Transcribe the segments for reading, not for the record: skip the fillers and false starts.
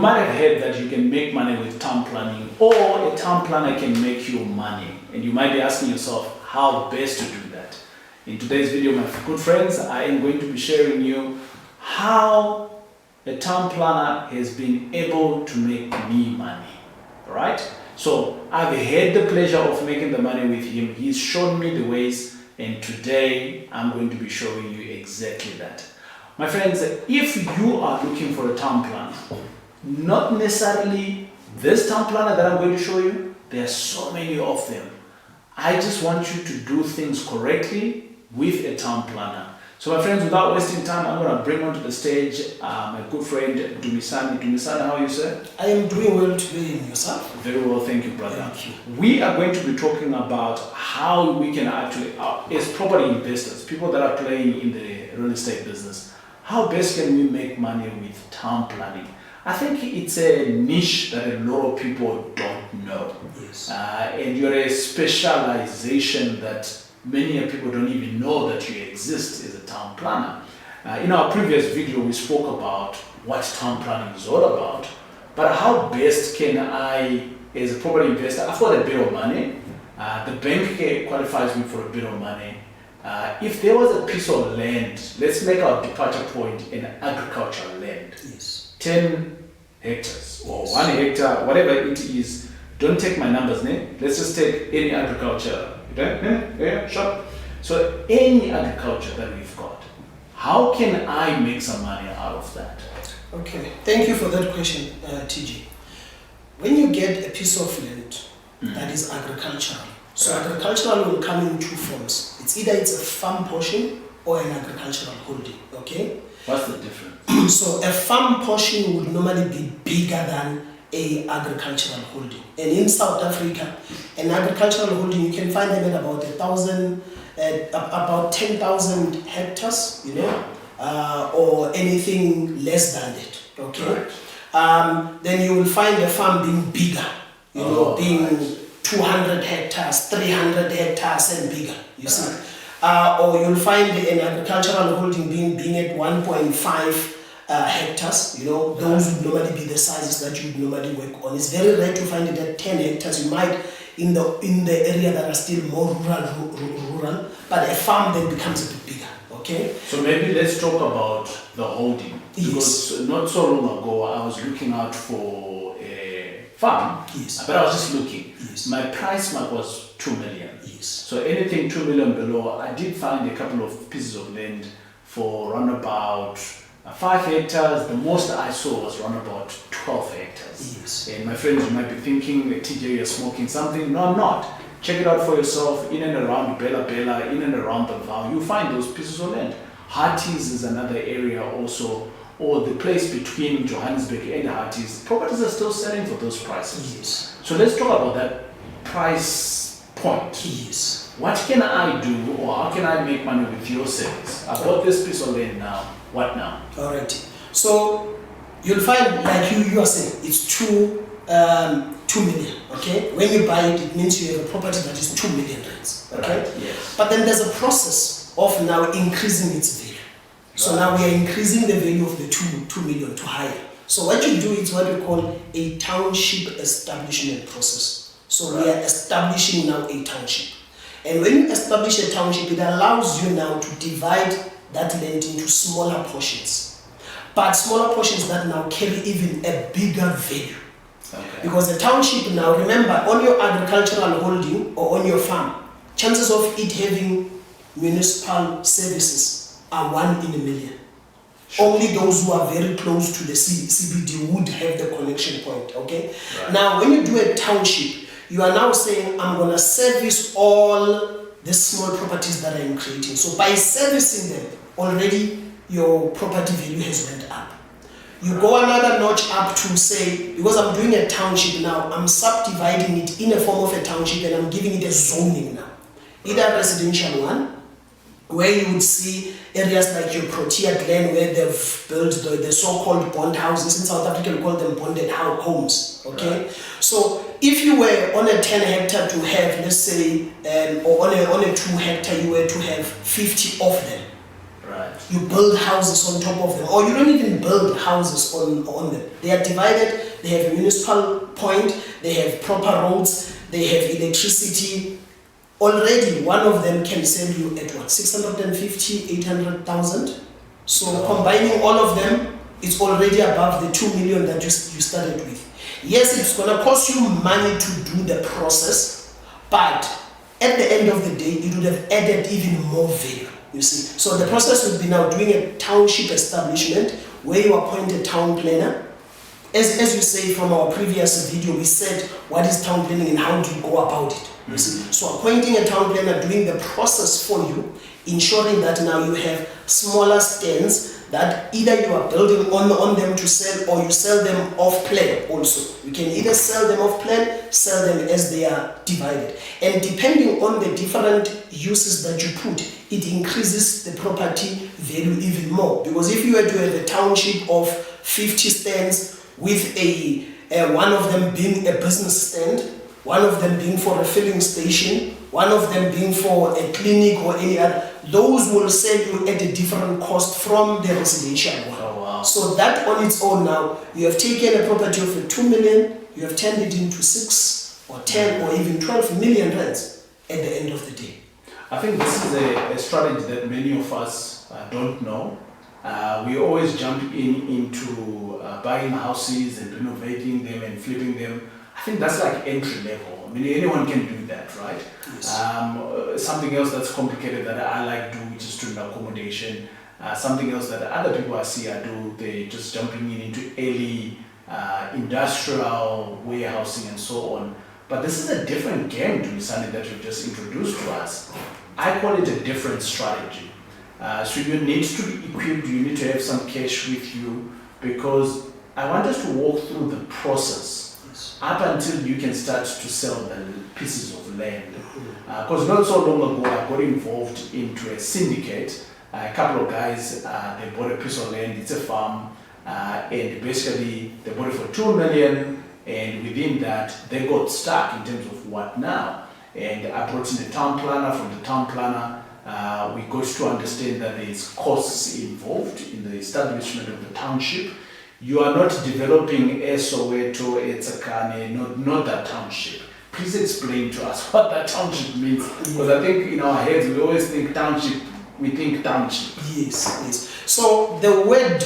You might have heard that you can make money with town planning, or a town planner can make you money. And you might be asking yourself how best to do that. In today's video, my good friends, I am going to be sharing you how a town planner has been able to make me money. Alright? So I've had the pleasure of making the money with him. He's shown me the ways, and today I'm going to be showing you exactly that. My friends, if you are looking for a town planner, not necessarily this town planner that I'm going to show you, there are so many of them. I just want you to do things correctly with a town planner. So my friends, without wasting time, I'm going to bring onto the stage my good friend Dumisani. Dumisani, how are you, sir? I am doing well today, and yourself? Very well, thank you, brother. Thank you. We are going to be talking about how we can actually, as property investors, people that are playing in the real estate business, how best can we make money with town planning? I think it's a niche that a lot of people don't know. Yes. And you're a specialization that many people don't even know that you exist as a town planner. In our previous video, we spoke about what town planning is all about, but how best can I, as a property investor, afford a bit of money? The bank qualifies me for a bit of money. If there was a piece of land, let's make our departure point an agricultural land. Yes. 10 hectares or 1 hectare, whatever it is. Don't take my numbers, let's just take any agriculture. Yeah, sure. So any agriculture that we've got, how can I make some money out of that? Okay, thank you for that question, TG. When you get a piece of land that is agricultural, so agricultural will come in two forms. It's a farm portion or an agricultural holding, okay? What's the difference? So a farm portion would normally be bigger than a agricultural holding. And in South Africa, an agricultural holding, you can find them at about 10,000 hectares, or anything less than that, okay? Right. Then you will find a farm being bigger, being 200 hectares, 300 hectares and bigger, you see. Or you'll find an agricultural holding being at 1.5 hectares, those would normally be the sizes that you would normally work on. It's very rare to find it at 10 hectares. You might in the area that are still more rural, but a farm then becomes a bit bigger, okay? So maybe let's talk about the holding. Because not so long ago, I was looking out for a farm, but I was just looking. My price mark was 2 million. So anything 2 million below, I did find a couple of pieces of land for around about 5 hectares. The most I saw was around about 12 hectares. And my friends, you might be thinking, TJ, you're smoking something. No, I'm not. Check it out for yourself. In and around Bella, in and around the Val, you find those pieces of land. Harties is another area also, or the place between Johannesburg and Harties. Properties are still selling for those prices. So let's talk about that price point. What can I do, or how can I make money with your service? I bought this piece of land now. What now? All right. So you'll find, like you are saying, it's 2 million. Okay. When you buy it, it means you have a property that is 2 million rands. Okay. Right. Yes. But then there's a process of now increasing its value. So now we are increasing the value of the 2 million to higher. So what you do is what we call a township establishment process. So we are establishing now a township. And when you establish a township, it allows you now to divide that land into smaller portions. But smaller portions that now carry even a bigger value. Okay. Because the township now, remember, on your agricultural holding or on your farm, chances of it having municipal services are 1 in a million. Only those who are very close to the CBD would have the connection point, okay? Right. Now, when you do a township, you are now saying, I'm going to service all the small properties that I'm creating. So by servicing them, already your property value has went up. You go another notch up to say, because I'm doing a township now, I'm subdividing it in a form of a township and I'm giving it a zoning now. Either a residential one, where you would see areas like your Protea Glen where they've built the so-called bond houses. In South Africa, we call them bonded homes, okay? Right. So if you were on a 10 hectare to have, let's say, or on a 2 hectare, you were to have 50 of them. Right. Right. You build houses on top of them, or you don't even build houses on them. They are divided, they have a municipal point, they have proper roads, they have electricity. Already, one of them can sell you at what, 650, 800,000? So combining all of them, it's already above the 2 million that you started with. Yes, it's gonna cost you money to do the process, but at the end of the day, it would have added even more value, you see. So the process would be now doing a township establishment where you appoint a town planner. As you say from our previous video, we said what is town planning and how do you go about it, you see. So appointing a town planner, doing the process for you, ensuring that now you have smaller stands that either you are building on them to sell, or you sell them off plan also. You can either sell them off plan, sell them as they are divided. And depending on the different uses that you put, it increases the property value even more. Because if you were to have a township of 50 stands with one of them being a business stand, one of them being for a filling station, one of them being for a clinic or any other, those will sell you at a different cost from the residential one. Oh, wow. So that on its own now, you have taken a property of 2 million, you have turned it into 6 or 10 or even 12 million rents at the end of the day. I think this is a strategy that many of us don't know. We always jump into buying houses and renovating them and flipping them. I think that's like entry level. I mean, anyone can do that, right? Yes. Something else that's complicated that I like do, which is student accommodation. Something else that other people I see do, they just jumping into early industrial warehousing and so on. But this is a different game to something that you've just introduced to us. I call it a different strategy. So you need to be equipped, you need to have some cash with you, because I want us to walk through the process up until you can start to sell the pieces of land. Because not so long ago I got involved into a syndicate. A couple of guys, they bought a piece of land, it's a farm, and basically they bought it for 2 million, and within that they got stuck in terms of what now. And I brought in a town planner. From the town planner, we got to understand that there's costs involved in the establishment of the township. You are not developing a Soweto, a Tsakane, not that township. Please explain to us what that township means. Because I think in our heads we always think township, we think township. Yes. So the word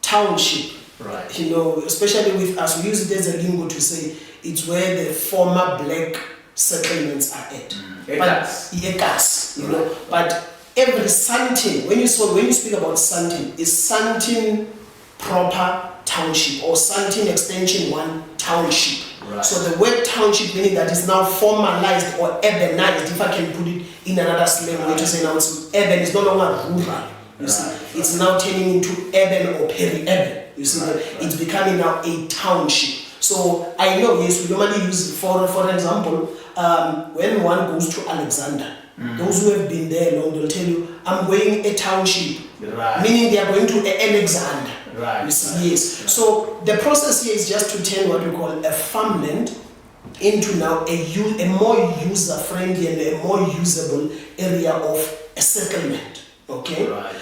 township, right, you know, especially with us, we use it as a lingo to say it's where the former black settlements are at. Ekas, you know. But every Santin, when you speak about Santin, is Santin proper township or Santin extension 1 township. Right. So the word township meaning that is now formalized or urbanized, if I can put it in another slang way to say now it's urban, it's no longer rural. You see, it's now turning into urban or peri-urban. You see, it's becoming now a township. So I know, yes, we normally use, for example, when one goes to Alexander, those who have been there long, they'll tell you, I'm going a township, meaning they are going to Alexander. Right. You see, yes. So the process here is just to turn what we call a farmland into now a more user-friendly and a more usable area of a settlement. Okay? Right.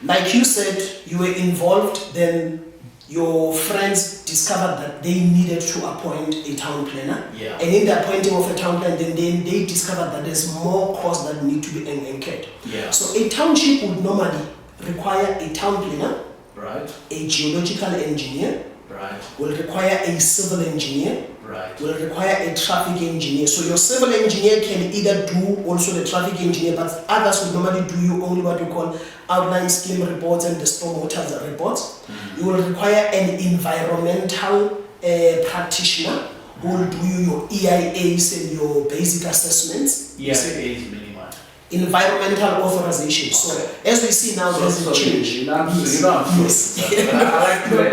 Like you said, you were involved, then your friends discovered that they needed to appoint a town planner. Yeah. And in the appointing of a town planner, then they discovered that there's more costs that need to be incurred. Yeah. So a township would normally require a town planner, right, a geological engineer, right, will require a civil engineer, right, will require a traffic engineer. So your civil engineer can either do also the traffic engineer, but others will normally do you only what we call outline scheme reports and the stormwater reports. You will require an environmental practitioner who will do you your EIAs and your basic assessments. EIAs meaning what? Environmental authorization. So as we see now, there's a change.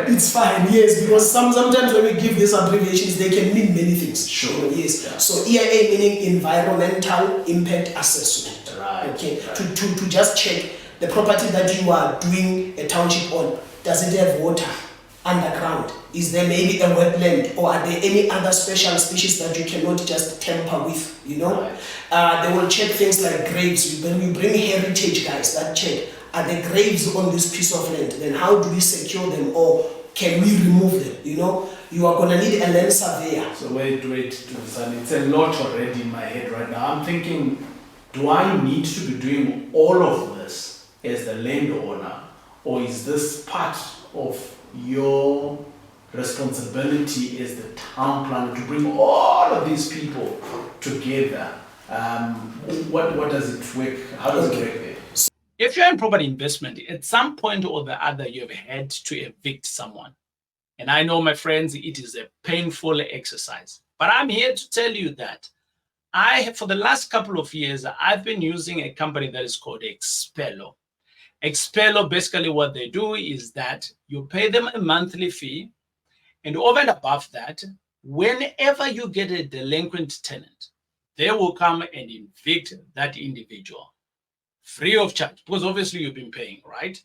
It's fine, yes, because sometimes when we give these abbreviations, they can mean many things. Sure. Yes. Yeah. So EIA meaning environmental impact assessment. Right. Okay. Right. To just check the property that you are doing a township on. Does it have water underground? Is there maybe a wetland, or are there any other special species that you cannot just tamper with? You know, right. They will check things like graves. When we bring heritage guys, that check, are the graves on this piece of land, then how do we secure them, or can we remove them? You know, you are going to need a land surveyor. So wait, it's a lot already in my head right now. I'm thinking, do I need to be doing all of this as the landowner, or is this part of your responsibility as the town planner to bring all of these people together? What does it work? How does it work there? If you're in property investment, at some point or the other, you've had to evict someone. And I know, my friends, it is a painful exercise. But I'm here to tell you that for the last couple of years, I've been using a company that is called Xpello. Xpello, basically what they do is that you pay them a monthly fee, and over and above that, whenever you get a delinquent tenant, they will come and evict that individual free of charge, because obviously you've been paying, right?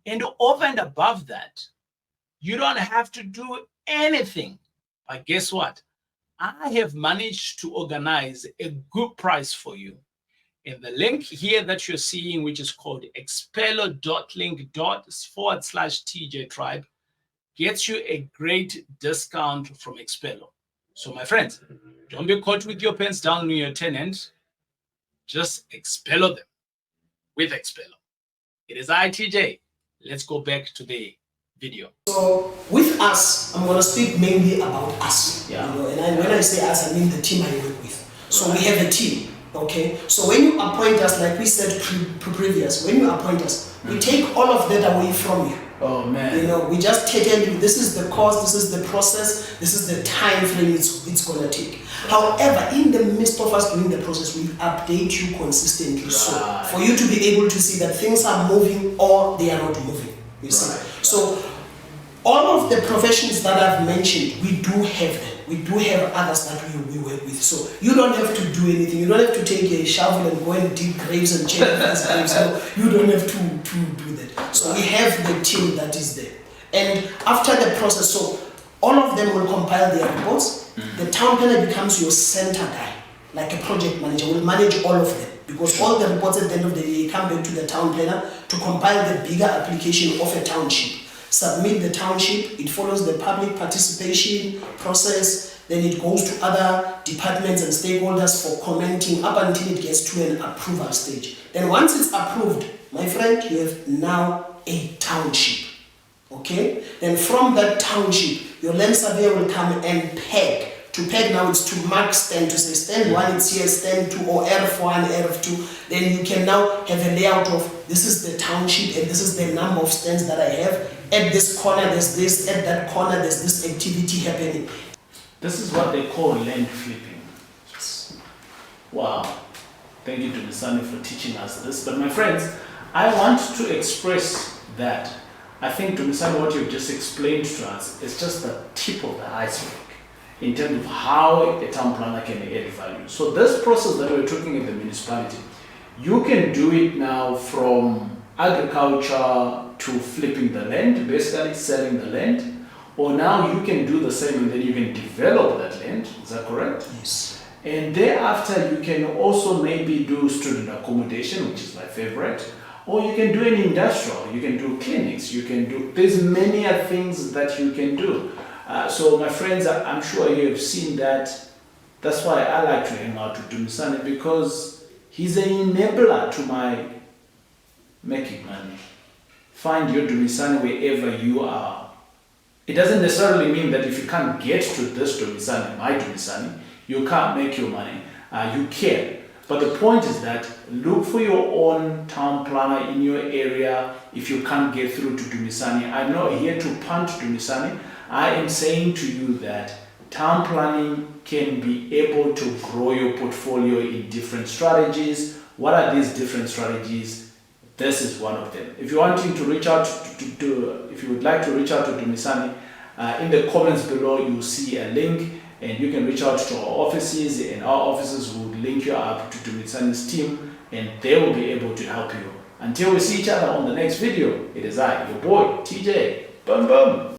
And over and above that, you don't have to do anything. But guess what? I have managed to organize a good price for you. And the link here that you're seeing, which is called xpello.link/TJ Tribe, gets you a great discount from Xpello. So my friends, don't be caught with your pants down on your tenant. Just Xpello them with Xpello. It is TJ. Let's go back to the video. So with us, I'm going to speak mainly about us. Yeah. You know, and when I say us, I mean the team I work with. So we have a team. Okay, so when you appoint us, like we said previous, when you appoint us, we take all of that away from you. Oh man. You know, we just tell you this is the cost, this is the process, this is the time frame it's going to take. However, in the midst of us doing the process, we update you consistently. So for you to be able to see that things are moving or they are not moving. You see. So all of the professions that I've mentioned, we do have them. We do have others that we work with. So you don't have to do anything. You don't have to take a shovel and go and dig graves and check these graves. No, you don't have to do that. So we have the team that is there. And after the process, so all of them will compile their reports. The town planner becomes your center guy, like a project manager, will manage all of them. Because all the reports at the end of the day come back to the town planner to compile the bigger application of a township. Submit the township, it follows the public participation process, then it goes to other departments and stakeholders for commenting up until it gets to an approval stage. Then once it's approved, my friend, you have now a township. Okay? Then from that township, your land surveyor will come and peg. To peg now it's to mark stand, to say stand 1 it's here, stand 2, or RF1, RF2. Then you can now have a layout of this is the township and this is the number of stands that I have. At this corner there's this, at that corner there's this activity happening. This is what they call land flipping. Yes. Wow. Thank you to Dumisani for teaching us this. But my friends, I want to express that I think Dumisani, what you've just explained to us is just the tip of the iceberg in terms of how a town planner can add value. So this process that we're talking in the municipality, you can do it now from agriculture to flipping the land, basically selling the land, or now you can do the same and then you can develop that land. Is that correct? Yes. And thereafter you can also maybe do student accommodation, which is my favorite, or you can do an industrial, you can do clinics, you can do, there's many things that you can do. So my friends, I'm sure you have seen that. That's why I like to hang out with Dumisani, because he's an enabler to my making money. Find your Dumisani wherever you are. It doesn't necessarily mean that if you can't get to this Dumisani, my Dumisani, you can't make your money. You can. But the point is that look for your own town planner in your area if you can't get through to Dumisani. I'm not here to punt Dumisani. I am saying to you that town planning can be able to grow your portfolio in different strategies. What are these different strategies? This is one of them. If you're wanting to reach out if you would like to reach out to Dumisani, in the comments below you'll see a link and you can reach out to our offices, and our offices will link you up to Dumisani's team and they will be able to help you. Until we see each other on the next video, it is I, your boy, TJ. Boom, boom.